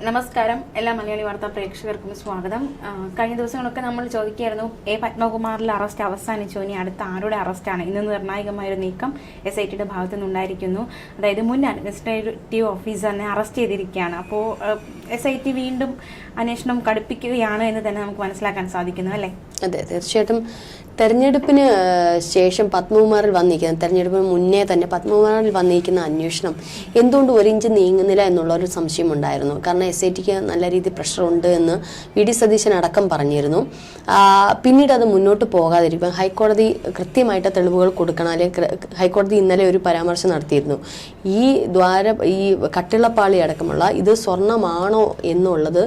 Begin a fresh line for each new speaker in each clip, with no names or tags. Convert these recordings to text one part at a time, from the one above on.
നമസ്കാരം എല്ലാ മലയാളി വാർത്താ പ്രേക്ഷകർക്കും സ്വാഗതം. കഴിഞ്ഞ ദിവസങ്ങളൊക്കെ നമ്മൾ ചോദിക്കുകയായിരുന്നു പത്മകുമാറിലെ അറസ്റ്റ് അവസാനിച്ചു, ഇനി അടുത്ത ആരുടെ അറസ്റ്റാണ്? ഇന്ന് നിർണായകമായ ഒരു നീക്കം SITയുടെ ഭാഗത്തു നിന്നുണ്ടായിരിക്കുന്നു. അതായത് മുൻ അഡ്മിനിസ്ട്രേറ്റീവ് ഓഫീസറിനെ അറസ്റ്റ് ചെയ്തിരിക്കുകയാണ്. അപ്പോൾ SIT വീണ്ടും അന്വേഷണം കടുപ്പിക്കുകയാണ് എന്ന് തന്നെ നമുക്ക് മനസ്സിലാക്കാൻ സാധിക്കുന്നു, അല്ലേ?
അതെ, തീർച്ചയായിട്ടും. തെരഞ്ഞെടുപ്പിന് ശേഷം പത്മകുമാറിൽ വന്നിരിക്കുന്ന, തെരഞ്ഞെടുപ്പിന് മുന്നേ തന്നെ പത്മകുമാറിൽ വന്നിരിക്കുന്ന അന്വേഷണം എന്തുകൊണ്ട് ഒരു ഇഞ്ച് നീങ്ങുന്നില്ല എന്നുള്ള ഒരു സംശയം ഉണ്ടായിരുന്നു. കാരണം SITക്ക് നല്ല രീതിയിൽ പ്രഷറുണ്ട് എന്ന് VD സതീശൻ അടക്കം പറഞ്ഞിരുന്നു. പിന്നീട് അത് മുന്നോട്ട് പോകാതിരിക്കും ഹൈക്കോടതി കൃത്യമായിട്ട് തെളിവുകൾ കൊടുക്കണം. അല്ലെങ്കിൽ ഹൈക്കോടതി ഇന്നലെ ഒരു പരാമർശം നടത്തിയിരുന്നു. ഈ കട്ടിളപ്പാളി അടക്കമുള്ള ഇത് സ്വർണ്ണമാണോ എന്നുള്ളത്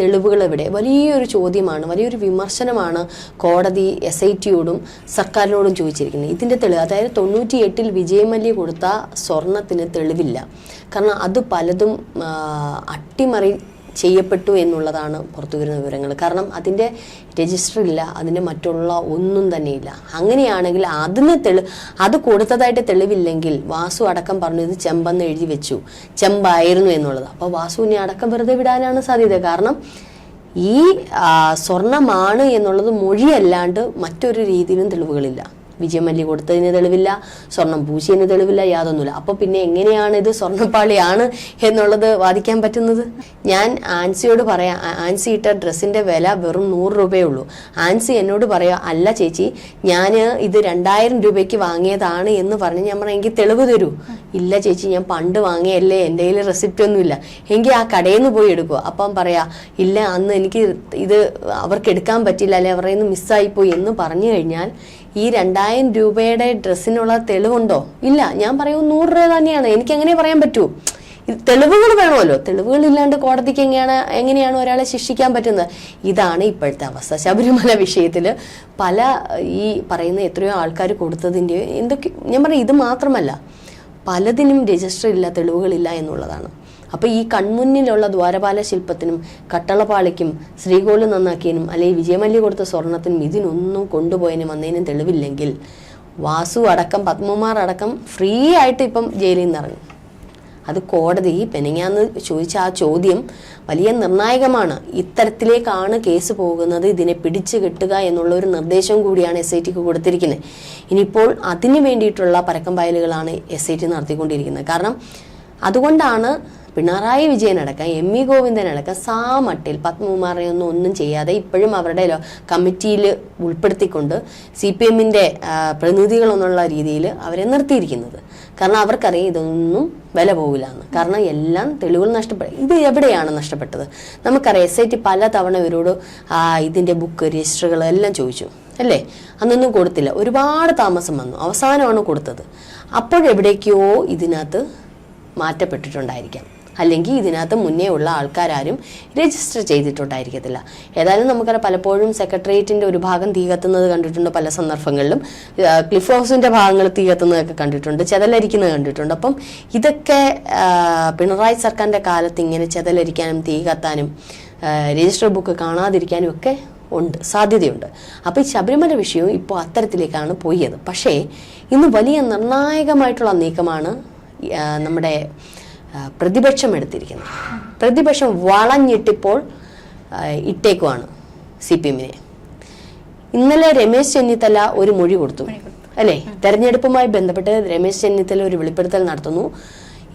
തെളിവുകൾ എവിടെ? വലിയൊരു ചോദ്യമാണ്, വലിയൊരു വിമർശനമാണ് കോടതി SITയോടും സർക്കാരിനോടും ചോദിച്ചിരിക്കുന്നത്. ഇതിൻ്റെ തെളിവ്, അതായത് 98-ൽ വിജയമല്യ കൊടുത്ത സ്വർണത്തിന് തെളിവില്ല. കാരണം അത് പലതും അട്ടിമറി ചെയ്യപ്പെട്ടു എന്നുള്ളതാണ് പുറത്തു വരുന്ന വിവരങ്ങൾ. കാരണം അതിൻ്റെ രജിസ്റ്റർ ഇല്ല, അതിൻ്റെ മറ്റുള്ള ഒന്നും തന്നെയില്ല. അങ്ങനെയാണെങ്കിൽ അത് കൊടുത്തതായിട്ട് തെളിവില്ലെങ്കിൽ വാസു അടക്കം പറഞ്ഞു ഇത് ചെമ്പെന്ന് എഴുതി വെച്ചു, ചെമ്പായിരുന്നു എന്നുള്ളത്. അപ്പോൾ വാസുവിനെ അടക്കം വെറുതെ വിടാനാണ് സാധ്യത. കാരണം ഈ സ്വർണമാണ് എന്നുള്ളത് മൊഴിയല്ലാണ്ട് മറ്റൊരു രീതിയിലും തെളിവുകളില്ല. വിജയമല്യ കൊടുത്തതിന് തെളിവില്ല, സ്വർണം പൂശിയതിന് തെളിവില്ല, യാതൊന്നുമില്ല. അപ്പോൾ പിന്നെ എങ്ങനെയാണ് ഇത് സ്വർണ്ണപ്പാളിയാണ് എന്നുള്ളത് വാദിക്കാൻ പറ്റുന്നത്? ഞാൻ ആൻസിയോട് പറയാം, ആൻസി ഇട്ട ഡ്രസ്സിന്റെ വില വെറും 100 രൂപയേ ഉള്ളൂ. ആൻസി എന്നോട് പറയാം, അല്ല ചേച്ചി ഞാൻ ഇത് 2000 രൂപയ്ക്ക് വാങ്ങിയതാണ് എന്ന് പറഞ്ഞ് ഞാൻ പറയാം, എനിക്ക് തെളിവ് തരൂ. ഇല്ല ചേച്ചി, ഞാൻ പണ്ട് വാങ്ങിയല്ലേ, എൻ്റെ കയ്യിൽ റെസിപ്റ്റ് ഒന്നുമില്ല. എങ്കിൽ ആ കടയിൽ നിന്ന് പോയി എടുക്കുക. അപ്പം പറയാ, ഇല്ല അന്ന് എനിക്ക് ഇത് അവർക്ക് എടുക്കാൻ പറ്റില്ല, അല്ലെ അവരുടെ നിന്ന് മിസ്സായിപ്പോയി എന്ന് പറഞ്ഞു കഴിഞ്ഞാൽ ഈ 2000 രൂപയുടെ ഡ്രസ്സിനുള്ള തെളിവുണ്ടോ? ഇല്ല. ഞാൻ പറയും 100 രൂപ തന്നെയാണ്. എനിക്ക് എങ്ങനെ പറയാൻ പറ്റൂ? തെളിവുകൾ വേണമല്ലോ. തെളിവുകൾ ഇല്ലാണ്ട് കോടതിക്ക് എങ്ങനെയാണ് ഒരാളെ ശിക്ഷിക്കാൻ പറ്റുന്നത്? ഇതാണ് ഇപ്പോഴത്തെ അവസ്ഥ. ശബരിമല വിഷയത്തിൽ പല ഈ പറയുന്ന എത്രയോ ആൾക്കാർ കൊടുത്തതിൻ്റെ എന്തൊക്കെ, ഞാൻ പറയും ഇത് മാത്രമല്ല, പലതിനും രജിസ്റ്റർ ഇല്ല, തെളിവുകളില്ല എന്നുള്ളതാണ്. അപ്പോൾ ഈ കൺമുന്നിലുള്ള ദ്വാരപാല ശില്പത്തിനും കട്ടളപ്പാളിക്കും ശ്രീകോല് നന്നാക്കിയതിനും അല്ലെങ്കിൽ വിജയമല്യ കൊടുത്ത സ്വർണത്തിനും ഇതിനൊന്നും കൊണ്ടുപോയതിനും വന്നതിനും തെളിവില്ലെങ്കിൽ വാസു അടക്കം പത്മകുമാർ അടക്കം ഫ്രീ ആയിട്ട് ഇപ്പം ജയിലിൽ നിന്ന് ഇറങ്ങും. അത് കോടതി പെനങ്ങാന്ന് ചോദിച്ച ആ ചോദ്യം വലിയ നിർണായകമാണ്. ഇത്തരത്തിലേക്കാണ് കേസ് പോകുന്നത്, ഇതിനെ പിടിച്ചു കെട്ടുക എന്നുള്ള ഒരു നിർദ്ദേശം കൂടിയാണ് SITക്ക് കൊടുത്തിരിക്കുന്നത്. ഇനിയിപ്പോൾ അതിന് വേണ്ടിയിട്ടുള്ള പരക്കം പായലുകളാണ് SIT നടത്തിക്കൊണ്ടിരിക്കുന്നത്. കാരണം അതുകൊണ്ടാണ് പിണറായി വിജയനടക്കം ME ഗോവിന്ദനടക്കം സാമട്ടിൽ പത്മകുമാറിനെ ഒന്നും ചെയ്യാതെ ഇപ്പോഴും അവരുടെ കമ്മിറ്റിയിൽ ഉൾപ്പെടുത്തിക്കൊണ്ട് CPMന്റെ പ്രതിനിധികളെന്നുള്ള രീതിയിൽ അവരെ നിർത്തിയിരിക്കുന്നത്. കാരണം അവർക്കറിയാം ഇതൊന്നും വില പോകില്ല എന്ന്. കാരണം എല്ലാം തെളിവുകൾ നഷ്ടപ്പെട്ടു. ഇത് എവിടെയാണ് നഷ്ടപ്പെട്ടത്? നമുക്കറിയാം SIT പല തവണ ഇവരോട് ഇതിൻ്റെ ബുക്ക് രജിസ്റ്ററുകൾ എല്ലാം ചോദിച്ചു, അല്ലേ? അന്നൊന്നും കൊടുത്തില്ല. ഒരുപാട് താമസം വന്നു, അവസാനമാണ് കൊടുത്തത്. അപ്പോഴെവിടേക്കോ ഇതിനകത്ത് മാറ്റപ്പെട്ടിട്ടുണ്ടായിരിക്കാം, അല്ലെങ്കിൽ ഇതിനകത്ത് മുന്നേ ഉള്ള ആൾക്കാരും രജിസ്റ്റർ ചെയ്തിട്ടുണ്ടായിരിക്കത്തില്ല. ഏതായാലും നമുക്കറിയാം പലപ്പോഴും സെക്രട്ടേറിയറ്റിൻ്റെ ഒരു ഭാഗം തീ കത്തുന്നത് കണ്ടിട്ടുണ്ട്, പല സന്ദർഭങ്ങളിലും ക്ലിഫ് ഹൗസിൻ്റെ ഭാഗങ്ങൾ തീ കത്തുന്നതൊക്കെ കണ്ടിട്ടുണ്ട്, ചെതലരിക്കുന്നത് കണ്ടിട്ടുണ്ട്. അപ്പം ഇതൊക്കെ പിണറായി സർക്കാരിൻ്റെ കാലത്ത് ഇങ്ങനെ ചെതലരിക്കാനും തീ കത്താനും രജിസ്റ്റർ ബുക്ക് കാണാതിരിക്കാനും ഒക്കെ സാധ്യതയുണ്ട്. അപ്പോൾ ഈ ശബരിമല വിഷയവും ഇപ്പോൾ അത്തരത്തിലേക്കാണ് പോയത്. പക്ഷേ ഇന്ന് വലിയ നിർണായകമായിട്ടുള്ള നീക്കമാണ് നമ്മുടെ പ്രതിപക്ഷം എടുത്തിരിക്കുന്നത്. പ്രതിപക്ഷം വളഞ്ഞിട്ടിപ്പോൾ ഇട്ടേക്കുവാണ് CPMനെ. ഇന്നലെ രമേശ് ചെന്നിത്തല ഒരു മൊഴി കൊടുത്തു, അല്ലേ? തെരഞ്ഞെടുപ്പുമായി ബന്ധപ്പെട്ട് രമേശ് ചെന്നിത്തല ഒരു വെളിപ്പെടുത്തൽ നടത്തുന്നു.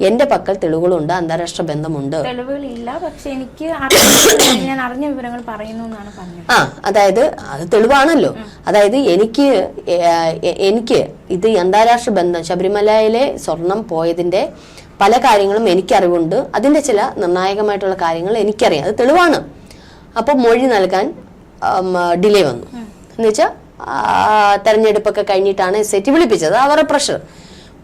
എന്റെ പക്കൽ തെളിവുകളുണ്ട്, അന്താരാഷ്ട്ര ബന്ധമുണ്ട്.
തെളിവുകളില്ല, പക്ഷെ എനിക്ക് ഞാൻ അറിഞ്ഞ വിവരങ്ങൾ പറയുന്നു എന്നാണ് പറഞ്ഞത്.
അതായത് അത് തെളിവാണല്ലോ. അതായത് എനിക്ക് ഇത് അന്താരാഷ്ട്ര ബന്ധം, ശബരിമലയിലെ സ്വർണം പോയതിന്റെ പല കാര്യങ്ങളും എനിക്കറിവുണ്ട്. അതിന്റെ ചില നിർണായകമായിട്ടുള്ള കാര്യങ്ങൾ എനിക്കറിയാം, അത് തെളിവാണ്. അപ്പോൾ മൊഴി നൽകാൻ ഡിലേ വന്നു. എന്നുവെച്ചാൽ തെരഞ്ഞെടുപ്പൊക്കെ കഴിഞ്ഞിട്ടാണ് SIT വിളിപ്പിച്ചത്. അവരുടെ പ്രഷർ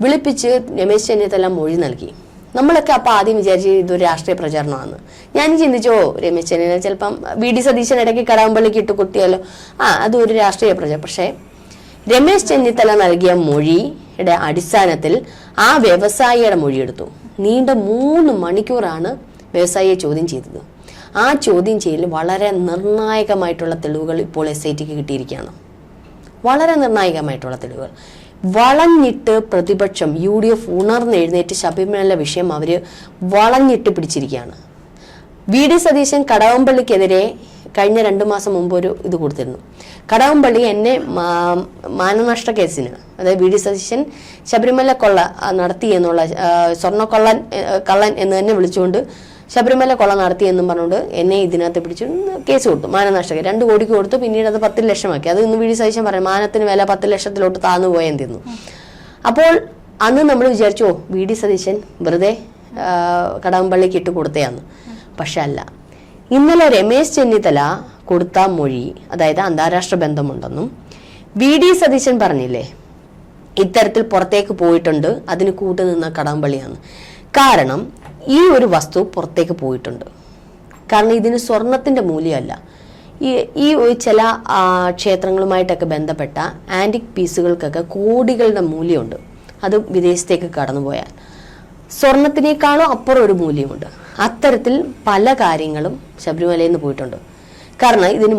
വിളിപ്പിച്ച് രമേശ് ചെന്നിത്തല മൊഴി നൽകി. നമ്മളൊക്കെ അപ്പോൾ ആദ്യം വിചാരിച്ച് ഇതൊരു രാഷ്ട്രീയ പ്രചാരണമാണ്. ഞാൻ ചിന്തിച്ചോ രമേശ് ചെന്നിത്തല ചിലപ്പം VD സതീശൻ ഇടയ്ക്ക് കടാമ്പള്ളിക്ക് ഇട്ട് കുത്തിയാലോ, അതൊരു രാഷ്ട്രീയ പ്രചാരണം. പക്ഷേ രമേശ് ചെന്നിത്തല നൽകിയ മൊഴിയുടെ അടിസ്ഥാനത്തിൽ ആ വ്യവസായിയുടെ മൊഴിയെടുത്തു. നീണ്ട 3 മണിക്കൂറാണ് വ്യവസായിയെ ചോദ്യം ചെയ്തത്. ആ ചോദ്യം ചെയ്യൽ വളരെ നിർണായകമായിട്ടുള്ള തെളിവുകൾ ഇപ്പോൾ SITക്ക് കിട്ടിയിരിക്കുകയാണ്. വളരെ നിർണായകമായിട്ടുള്ള തെളിവുകൾ. വളഞ്ഞിട്ട് പ്രതിപക്ഷം UDF ഉണർന്നെഴുന്നേറ്റ് ശബരിമല വിഷയം അവർ വളഞ്ഞിട്ട് പിടിച്ചിരിക്കുകയാണ്. VD സതീശൻ കടകംപള്ളിക്കെതിരെ കഴിഞ്ഞ 2 മാസം മുമ്പ് ഒരു ഇത് കൊടുത്തിരുന്നു. കടകംപള്ളി എന്നെ മാനനഷ്ട കേസിന്, അതായത് VD സതീശൻ ശബരിമല കൊള്ള നടത്തി എന്നുള്ള കള്ളൻ എന്ന് തന്നെ വിളിച്ചുകൊണ്ട് ശബരിമല കൊള്ള നടത്തിയെന്നും പറഞ്ഞുകൊണ്ട് എന്നെ ഇതിനകത്ത് പിടിച്ചു കേസ് കൊടുത്തു. മാനനഷ്ട 2 കോടിക്ക് കൊടുത്തു. പിന്നീട് അത് 10 ലക്ഷമാക്കി. അത് ഇന്ന് VD സതീശൻ പറയും മാനത്തിന് വില 10 ലക്ഷത്തിലോട്ട് താന്നു പോയെന്ന് തിന്നു. അപ്പോൾ അന്ന് നമ്മൾ വിചാരിച്ചു VD സതീശൻ വെറുതെ കടകംപള്ളിക്ക് ഇട്ട് കൊടുത്തയാന്ന്. പക്ഷെ അല്ല. ഇന്നലെ രമേശ് ചെന്നിത്തല കൊടുത്ത മൊഴി, അതായത് അന്താരാഷ്ട്ര ബന്ധമുണ്ടെന്നും VD സതീശൻ പറഞ്ഞില്ലേ ഇത്തരത്തിൽ പുറത്തേക്ക് പോയിട്ടുണ്ട്, അതിന് കൂട്ടുനിന്ന കടകംപള്ളിയാണ്. കാരണം ഈ ഒരു വസ്തു പുറത്തേക്ക് പോയിട്ടുണ്ട്. കാരണം ഇതിന് സ്വർണത്തിന്റെ മൂല്യമല്ല, ഈ ചില ക്ഷേത്രങ്ങളുമായിട്ടൊക്കെ ബന്ധപ്പെട്ട ആന്റിക് പീസുകൾക്കൊക്കെ കോടികളുടെ മൂല്യമുണ്ട്. അത് വിദേശത്തേക്ക് കടന്നുപോയാൽ സ്വർണത്തിനേക്കാളും അപ്പുറം ഒരു മൂല്യമുണ്ട്. അത്തരത്തിൽ പല കാര്യങ്ങളും ശബരിമലയിൽ നിന്ന് പോയിട്ടുണ്ട്. കാരണം ഇതിന്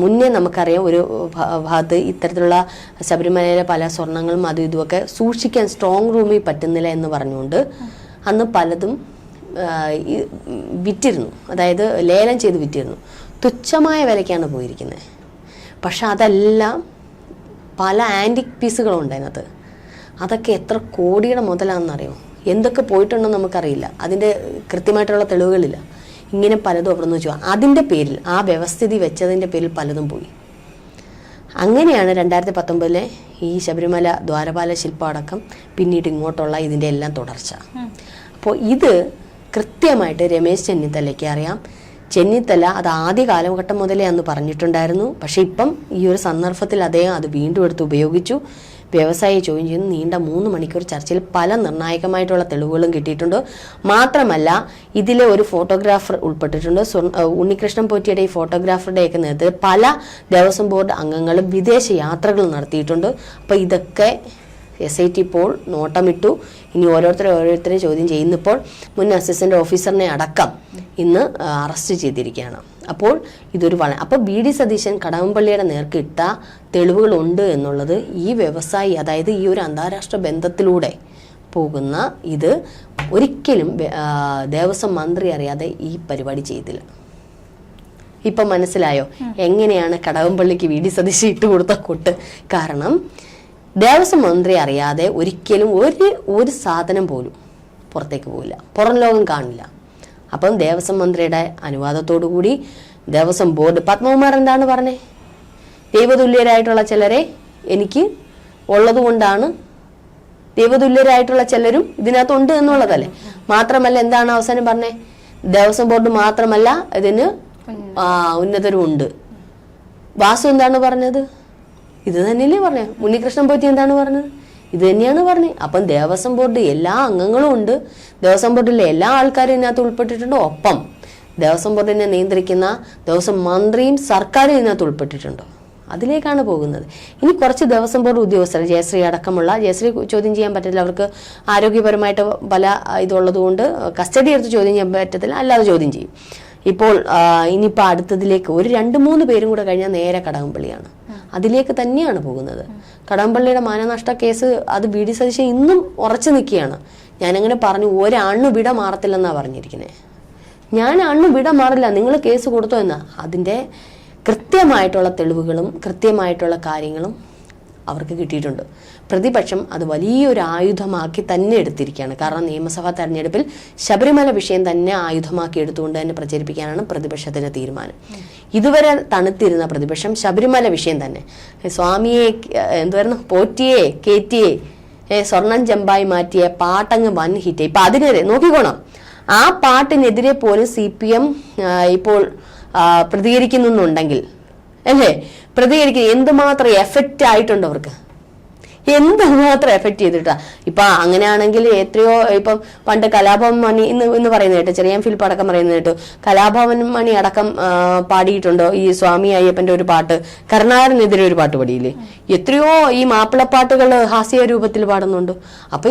മുന്നേ നമുക്കറിയാം ഒരു ഭാഗത്ത് ഇത്തരത്തിലുള്ള ശബരിമലയിലെ പല സ്വർണങ്ങളും അതും ഇതുമൊക്കെ സൂക്ഷിക്കാൻ സ്ട്രോങ് റൂമിൽ പറ്റുന്നില്ല എന്ന് പറഞ്ഞുകൊണ്ട് അന്ന് പലതും വിറ്റിരുന്നു, അതായത് ലേലം ചെയ്ത് വിറ്റിരുന്നു. തുച്ഛമായ വിലയ്ക്കാണ് പോയിരിക്കുന്നത്. പക്ഷെ അതെല്ലാം പല ആൻറ്റിക് പീസുകളുണ്ട് അതിനകത്ത്. അതൊക്കെ എത്ര കോടിയുടെ മുതലാണെന്നറിയോ? എന്തൊക്കെ പോയിട്ടുണ്ടെന്ന് നമുക്കറിയില്ല, അതിൻ്റെ കൃത്യമായിട്ടുള്ള തെളിവുകളില്ല. ഇങ്ങനെ പലതും അവിടെ നിന്ന് വെച്ചു. അതിൻ്റെ പേരിൽ, ആ വ്യവസ്ഥിതി വെച്ചതിൻ്റെ പേരിൽ പലതും പോയി. അങ്ങനെയാണ് 2019 ഈ ശബരിമല ദ്വാരപാല ശില്പം അടക്കം പിന്നീട് ഇങ്ങോട്ടുള്ള ഇതിൻ്റെ എല്ലാം തുടർച്ച. അപ്പോൾ ഇത് കൃത്യമായിട്ട് രമേശ് ചെന്നിത്തലയ്ക്ക് അറിയാം. ചെന്നിത്തല അത് ആദ്യ കാലഘട്ടം മുതലേ അന്ന് പറഞ്ഞിട്ടുണ്ടായിരുന്നു. പക്ഷെ ഇപ്പം ഈ ഒരു സന്ദർഭത്തിൽ അദ്ദേഹം അത് വീണ്ടും എടുത്ത് ഉപയോഗിച്ചു. വ്യവസായിയെ ചോദ്യം ചെയ്യുന്ന നീണ്ട 3 മണിക്കൂർ ചർച്ചയിൽ പല നിർണായകമായിട്ടുള്ള തെളിവുകളും കിട്ടിയിട്ടുണ്ട്. മാത്രമല്ല ഇതിലെ ഒരു ഫോട്ടോഗ്രാഫർ ഉൾപ്പെട്ടിട്ടുണ്ട്. ഉണ്ണികൃഷ്ണൻ പോറ്റിയുടെ ഈ ഫോട്ടോഗ്രാഫറുടെയൊക്കെ നേതൃത്വത്തിൽ പല ദേവസ്വം ബോർഡ് അംഗങ്ങളും വിദേശ യാത്രകൾ നടത്തിയിട്ടുണ്ട്. അപ്പോൾ ഇതൊക്കെ SIT ഇപ്പോൾ നോട്ടമിട്ടു. ഇനി ഓരോരുത്തരെയും ചോദ്യം ചെയ്യുന്നപ്പോൾ മുൻ അസിസ്റ്റന്റ് ഓഫീസറിനെ അടക്കം ഇന്ന് അറസ്റ്റ് ചെയ്തിരിക്കുകയാണ്. അപ്പോൾ ഇതൊരു അപ്പോൾ VD സതീശൻ കടകംപള്ളിയുടെ നേർക്കിട്ട തെളിവുകളുണ്ട് എന്നുള്ളത് ഈ വ്യവസായി, അതായത് ഈ ഒരു അന്താരാഷ്ട്ര ബന്ധത്തിലൂടെ പോകുന്ന ഇത് ഒരിക്കലും ദേവസ്വം മന്ത്രി അറിയാതെ ഈ പരിപാടി ചെയ്തില്ല. ഇപ്പം മനസ്സിലായോ എങ്ങനെയാണ് കടകംപള്ളിക്ക് VD സതീശൻ ഇട്ടുകൊടുത്ത കൊട്ട്? കാരണം ദേവസ്വം മന്ത്രി അറിയാതെ ഒരിക്കലും ഒരു സാധനം പോലും പുറത്തേക്ക് പോവില്ല, പുറം ലോകം കാണില്ല. അപ്പം ദേവസ്വം മന്ത്രിയുടെ അനുവാദത്തോടു കൂടി ദേവസ്വം ബോർഡ്, പത്മകുമാർ എന്താണ് പറഞ്ഞേ, ദൈവതുല്യരായിട്ടുള്ള ചിലരെ എനിക്ക് ഉള്ളതുകൊണ്ടാണ്, ദൈവതുല്യരായിട്ടുള്ള ചിലരും ഇതിനകത്തുണ്ട് എന്നുള്ളതല്ലേ. മാത്രമല്ല എന്താണ് അവസാനം പറഞ്ഞേ, ദേവസ്വം ബോർഡ് മാത്രമല്ല ഇതിന് ഉന്നതരും ഉണ്ട്. വാസു എന്താണ് പറഞ്ഞത്? ഇത് തന്നെയല്ലേ പറഞ്ഞേ. ഉണ്ണികൃഷ്ണൻ പോറ്റി എന്താണ് പറഞ്ഞത്? ഇത് തന്നെയാണ് പറഞ്ഞത്. അപ്പം ദേവസ്വം ബോർഡ് എല്ലാ അംഗങ്ങളും ഉണ്ട്, ദേവസ്വം ബോർഡിലെ എല്ലാ ആൾക്കാരും ഇതിനകത്ത് ഉൾപ്പെട്ടിട്ടുണ്ട്. ഒപ്പം ദേവസ്വം ബോർഡിനെ നിയന്ത്രിക്കുന്ന ദേവസ്വം മന്ത്രിയും സർക്കാരും ഇതിനകത്ത് ഉൾപ്പെട്ടിട്ടുണ്ട്. അതിലേക്കാണ് പോകുന്നത്. ഇനി കുറച്ച് ദേവസ്വം ബോർഡ് ഉദ്യോഗസ്ഥർ, ജയശ്രീ അടക്കമുള്ള, ജയശ്രീ ചോദ്യം ചെയ്യാൻ പറ്റില്ല, അവർക്ക് ആരോഗ്യപരമായിട്ട് പല ഇതുള്ളത് കൊണ്ട് കസ്റ്റഡി എടുത്ത് ചോദ്യം ചെയ്യാൻ പറ്റത്തില്ല, അല്ലാതെ ചോദ്യം ചെയ്യും. ഇപ്പോൾ ഇനിയിപ്പോൾ അടുത്തതിലേക്ക് ഒരു 2-3 പേരും കൂടെ കഴിഞ്ഞാൽ നേരെ കടകംപള്ളിയാണ്. അതിലേക്ക് തന്നെയാണ് പോകുന്നത്. കടകംപള്ളിയുടെ മാനനഷ്ട കേസ് അത് VD സതീശൻ ഇന്നും ഉറച്ചു നിൽക്കുകയാണ്. ഞാനങ്ങനെ പറഞ്ഞു, ഒരാണ്ണു വിട മാറത്തില്ലെന്നാണ് പറഞ്ഞിരിക്കുന്നത്. ഞാൻ അണ്ണു വിട മാറില്ല, നിങ്ങൾ കേസ് കൊടുത്തോ എന്നാ. അതിൻ്റെ കൃത്യമായിട്ടുള്ള തെളിവുകളും കൃത്യമായിട്ടുള്ള കാര്യങ്ങളും അവർക്ക് കിട്ടിയിട്ടുണ്ട്. പ്രതിപക്ഷം അത് വലിയൊരു ആയുധമാക്കി തന്നെ എടുത്തിരിക്കുകയാണ്. കാരണം നിയമസഭാ തെരഞ്ഞെടുപ്പിൽ ശബരിമല വിഷയം തന്നെ ആയുധമാക്കി എടുത്തുകൊണ്ട് തന്നെ പ്രചരിപ്പിക്കാനാണ് പ്രതിപക്ഷത്തിന്റെ തീരുമാനം. ഇതുവരെ തണുത്തിരുന്ന പ്രതിപക്ഷം ശബരിമല വിഷയം തന്നെ, സ്വാമിയെ എന്തുവായിരുന്നു, പോറ്റിയെ കേറ്റിയെ സ്വർണം ചെമ്പായി മാറ്റിയ പാട്ടങ്ങ് വൻ ഹിറ്റ്. ഇപ്പൊ അതിനെതിരെ നോക്കിക്കോണം, ആ പാട്ടിനെതിരെ പോലും CPM ഇപ്പോൾ പ്രതികരിക്കുന്നുണ്ടെങ്കിൽ അല്ലേ, പ്രതികരിക്കുക എന്തുമാത്രം എഫക്റ്റ് ആയിട്ടുണ്ട് അവർക്ക്, എന്തുമാത്രം എഫക്ട് ചെയ്തിട്ടാ. ഇപ്പൊ അങ്ങനെയാണെങ്കിൽ എത്രയോ, ഇപ്പം പണ്ട് കലാഭവൻ മണി ഇന്ന് പറയുന്നത് കേട്ടോ, ചെറിയ ഫിലിപ്പ് അടക്കം പറയുന്നത് കേട്ടോ, കലാഭവൻ മണി അടക്കം പാടിയിട്ടുണ്ടോ ഈ സ്വാമി അയ്യപ്പന്റെ ഒരു പാട്ട്, കരുണാകരനെതിരെ ഒരു പാട്ട് പാടിയില്ലേ. എത്രയോ ഈ മാപ്പിളപ്പാട്ടുകൾ ഹാസ്യ രൂപത്തിൽ പാടുന്നുണ്ട്. അപ്പൊ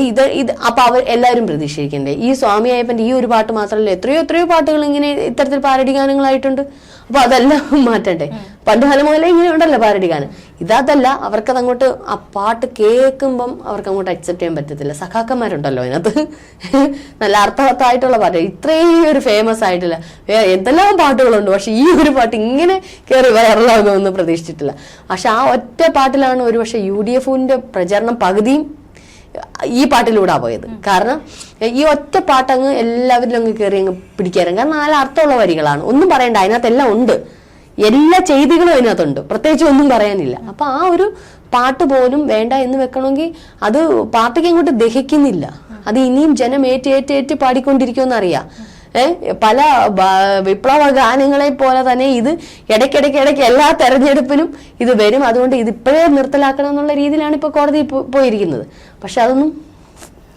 അപ്പൊ അവർ എല്ലാവരും പ്രതീക്ഷിക്കണ്ടേ, ഈ സ്വാമി അയ്യപ്പന്റെ ഈ ഒരു പാട്ട് മാത്രമല്ല എത്രയോ പാട്ടുകൾ ഇങ്ങനെ ഇത്തരത്തിൽ പാരടി ഗാനങ്ങളായിട്ടുണ്ട്. അപ്പൊ അതെല്ലാം മാറ്റണ്ടേ. പണ്ട് കാലം മുതലേ ഇങ്ങനെ ഉണ്ടല്ലോ പാരടി ഗാനം. ഇതല്ല, അവർക്കത് അങ്ങോട്ട് ആ പാട്ട് കേൾക്കുമ്പം അവർക്ക് അങ്ങോട്ട് അക്സെപ്റ്റ് ചെയ്യാൻ പറ്റത്തില്ല. സഖാക്കന്മാരുണ്ടല്ലോ അതിനകത്ത്, നല്ല അർത്ഥവത്തായിട്ടുള്ള പാട്ട്, ഇത്രയും ഒരു ഫേമസ് ആയിട്ടില്ല. എന്തെല്ലാം പാട്ടുകളുണ്ട്, പക്ഷെ ഈ ഒരു പാട്ട് ഇങ്ങനെ കയറി വൈറലാകുമെന്ന് പ്രതീക്ഷിച്ചിട്ടില്ല. പക്ഷെ ആ ഒറ്റ പാട്ടിലാണ് ഒരുപക്ഷെ UDF-ന്റെ പ്രചരണം പകുതിയും ഈ പാട്ടിലൂടെ പോയത്. കാരണം ഈ ഒറ്റ പാട്ടങ്ങ് എല്ലാവരിലും അങ്ങ് കയറി അങ്ങ് പിടിക്കാറുണ്ട്. കാരണം നല്ല അർത്ഥമുള്ള വരികളാണ്, ഒന്നും പറയണ്ട, അതിനകത്തെല്ലാം ഉണ്ട്, എല്ലാ ചെയ്തികളും അതിനകത്തുണ്ട്, പ്രത്യേകിച്ച് ഒന്നും പറയാനില്ല. അപ്പൊ ആ ഒരു പാട്ട് പോലും വേണ്ട എന്ന് വെക്കണമെങ്കിൽ അത് പാർട്ടിക്ക് അങ്ങോട്ട് ദഹിക്കുന്നില്ല. അത് ഇനിയും ജനം ഏറ്റ് പാടിക്കൊണ്ടിരിക്കുമെന്ന് അറിയാം. പല വിപ്ലവ ഗാനങ്ങളെ പോലെ തന്നെ ഇത് ഇടയ്ക്കിടയ്ക്ക് എല്ലാ തെരഞ്ഞെടുപ്പിനും ഇത് വരും. അതുകൊണ്ട് ഇത് ഇപ്പോഴേ നിർത്തലാക്കണം എന്നുള്ള രീതിയിലാണ് ഇപ്പൊ കോടതി പോയിരിക്കുന്നത്. പക്ഷെ അതൊന്നും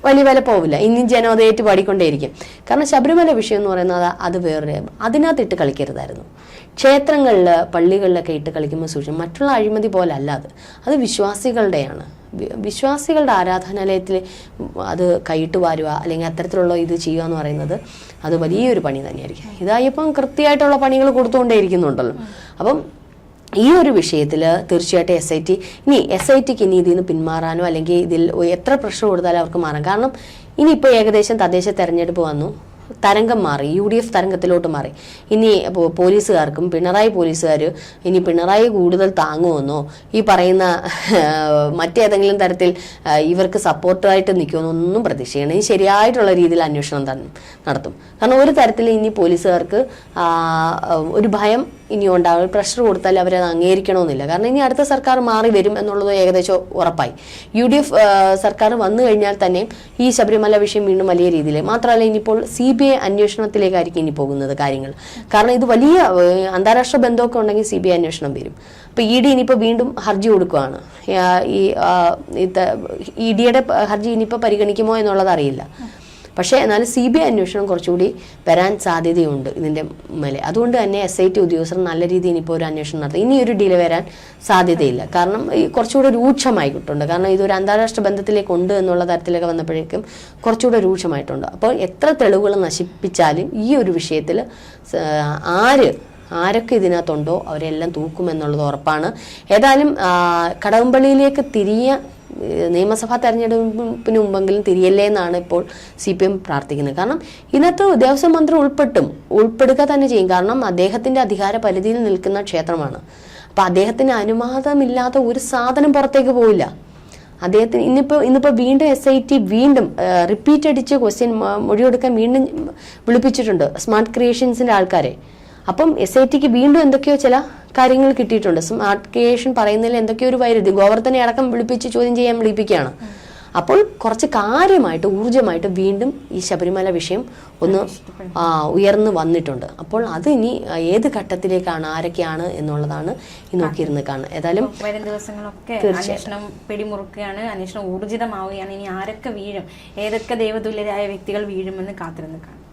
വലിയ വില പോവില്ല, ഇനിയും ജനം അത് ഏറ്റ് പാടിക്കൊണ്ടേയിരിക്കും. കാരണം ശബരിമല വിഷയം എന്ന് പറയുന്നത് അത് വേറെ, അതിനകത്ത് ഇട്ട് കളിക്കരുതായിരുന്നു. ക്ഷേത്രങ്ങളിൽ പള്ളികളിലൊക്കെ ഇട്ട് കളിക്കുമ്പോൾ സൂക്ഷിക്കും. മറ്റുള്ള അഴിമതി പോലെ അല്ല, അത് വിശ്വാസികളുടെയാണ്. വിശ്വാസികളുടെ ആരാധനാലയത്തിൽ അത് കൈയിട്ട് വാരുക അല്ലെങ്കിൽ അത്തരത്തിലുള്ള ഇത് ചെയ്യുക എന്ന് പറയുന്നത് അത് വലിയൊരു പണി തന്നെയായിരിക്കും. ഇതായപ്പം കൃത്യമായിട്ടുള്ള പണികൾ കൊടുത്തുകൊണ്ടേയിരിക്കുന്നുണ്ടല്ലോ. അപ്പം ഈ ഒരു വിഷയത്തിൽ തീർച്ചയായിട്ടും SITക്ക് ഇനി ഇതിൽ നിന്ന് പിന്മാറാനോ അല്ലെങ്കിൽ ഇതിൽ എത്ര പ്രഷർ കൊടുത്താലും അവർക്ക് മാറാം. കാരണം ഇനിയിപ്പോൾ ഏകദേശം തദ്ദേശ തെരഞ്ഞെടുപ്പ് വന്നു, തരംഗം മാറി, UDF തരംഗത്തിലോട്ട് മാറി. ഇനി പോലീസുകാർക്കും പിണറായി പോലീസുകാർ ഇനി പിണറായി കൂടുതൽ താങ്ങുമെന്നോ ഈ പറയുന്ന മറ്റേതെങ്കിലും തരത്തിൽ ഇവർക്ക് സപ്പോർട്ടായിട്ട് നിൽക്കുമെന്നൊന്നും പ്രതീക്ഷിക്കണം. ഇനി ശരിയായിട്ടുള്ള രീതിയിൽ അന്വേഷണം നടത്തും. കാരണം ഒരു തരത്തിൽ ഇനി പോലീസുകാർക്ക് ഒരു ഭയം ഇനി ഉണ്ടാകും. പ്രഷർ കൊടുത്താൽ അവരത് അംഗീകരിക്കണമെന്നില്ല. കാരണം ഇനി അടുത്ത സർക്കാർ മാറി വരും എന്നുള്ളത് ഏകദേശം ഉറപ്പായി. UDF സർക്കാർ വന്നു കഴിഞ്ഞാൽ തന്നെ ഈ ശബരിമല വിഷയം വീണ്ടും വലിയ രീതിയിൽ, മാത്രമല്ല ഇനിയിപ്പോൾ CBI അന്വേഷണത്തിലേക്കായിരിക്കും ഇനി പോകുന്നത് കാര്യങ്ങൾ. കാരണം ഇത് വലിയ അന്താരാഷ്ട്ര ബന്ധമൊക്കെ ഉണ്ടെങ്കിൽ CBI അന്വേഷണം വരും. അപ്പൊ ED ഇനിയിപ്പോൾ വീണ്ടും ഹർജി കൊടുക്കുകയാണ്. ഈ EDയുടെ ഹർജി ഇനിയിപ്പോൾ പരിഗണിക്കുമോ എന്നുള്ളത് അറിയില്ല. പക്ഷേ എന്നാലും CBI അന്വേഷണം കുറച്ചുകൂടി വരാൻ സാധ്യതയുണ്ട് ഇതിൻ്റെ മേലെ. അതുകൊണ്ട് തന്നെ SIT ഉദ്യോഗസ്ഥർ നല്ല രീതിയിൽ ഇനിയിപ്പോൾ ഒരു അന്വേഷണം നടത്തും. ഇനി ഒരു ഡിലേ വരാൻ സാധ്യതയില്ല. കാരണം കുറച്ചുകൂടെ രൂക്ഷമായിട്ടുണ്ട്. കാരണം ഇതൊരു അന്താരാഷ്ട്ര ബന്ധത്തിലേക്ക് ഉണ്ട് എന്നുള്ള തരത്തിലൊക്കെ വന്നപ്പോഴേക്കും കുറച്ചുകൂടെ രൂക്ഷമായിട്ടുണ്ട്. അപ്പോൾ എത്ര തെളിവുകൾ നശിപ്പിച്ചാലും ഈ ഒരു വിഷയത്തിൽ ആരൊക്കെ ഇതിനകത്തുണ്ടോ അവരെല്ലാം തൂക്കുമെന്നുള്ളത് ഉറപ്പാണ്. ഏതായാലും കടകംപള്ളിയിലേക്ക് നിയമസഭാ തെരഞ്ഞെടുപ്പിന് മുമ്പെങ്കിലും തിരിയല്ലേ എന്നാണ് ഇപ്പോൾ CPM പ്രാർത്ഥിക്കുന്നത്. കാരണം ഇതിനകത്ത് ദേവസ്വം മന്ത്രി ഉൾപ്പെടുക തന്നെ ചെയ്യും. കാരണം അദ്ദേഹത്തിന്റെ അധികാര പരിധിയിൽ നിൽക്കുന്ന ക്ഷേത്രമാണ്. അപ്പൊ അദ്ദേഹത്തിന് അനുവാദമില്ലാത്ത ഒരു സാധനം പുറത്തേക്ക് പോവില്ല. അദ്ദേഹത്തിന് ഇന്നിപ്പോ വീണ്ടും SIT വീണ്ടും റിപ്പീറ്റ് അടിച്ച് ക്വസ്റ്റ്യൻ മൊഴിയെടുക്കാൻ വീണ്ടും വിളിപ്പിച്ചിട്ടുണ്ട് സ്മാർട്ട് ക്രിയേഷൻസിന്റെ ആൾക്കാരെ. അപ്പം SITക്ക് വീണ്ടും എന്തൊക്കെയോ ചില കാര്യങ്ങൾ കിട്ടിയിട്ടുണ്ട്. സ്മാർട്ട് ക്രിയേഷൻ പറയുന്നതിൽ എന്തൊക്കെയോ ഒരു വൈരുദ്ധ്യം, ഗോവർദ്ധനെ അടക്കം വിളിപ്പിച്ച് ചോദ്യം ചെയ്യാൻ വിളിപ്പിക്കുകയാണ്. അപ്പോൾ കുറച്ച് കാര്യമായിട്ട് ഊർജ്ജമായിട്ട് വീണ്ടും ഈ ശബരിമല വിഷയം ഒന്ന് ഉയർന്നു വന്നിട്ടുണ്ട്. അപ്പോൾ അത് ഇനി ഏത് ഘട്ടത്തിലേക്കാണ്, ആരൊക്കെയാണ് എന്നുള്ളതാണ് ഈ നോക്കിയിരുന്ന് കാണുന്നത്. ഏതായാലും
വരും ദിവസങ്ങളൊക്കെ അന്വേഷണം പിടിമുറുക്കുകയാണ്, അന്വേഷണം ഊർജിതമാവുകയാണ്. ഇനി ആരൊക്കെ വീഴും, ഏതൊക്കെ ദൈവതുല്യരായ വ്യക്തികൾ വീഴുമെന്ന് കാത്തിരുന്ന് കാണും.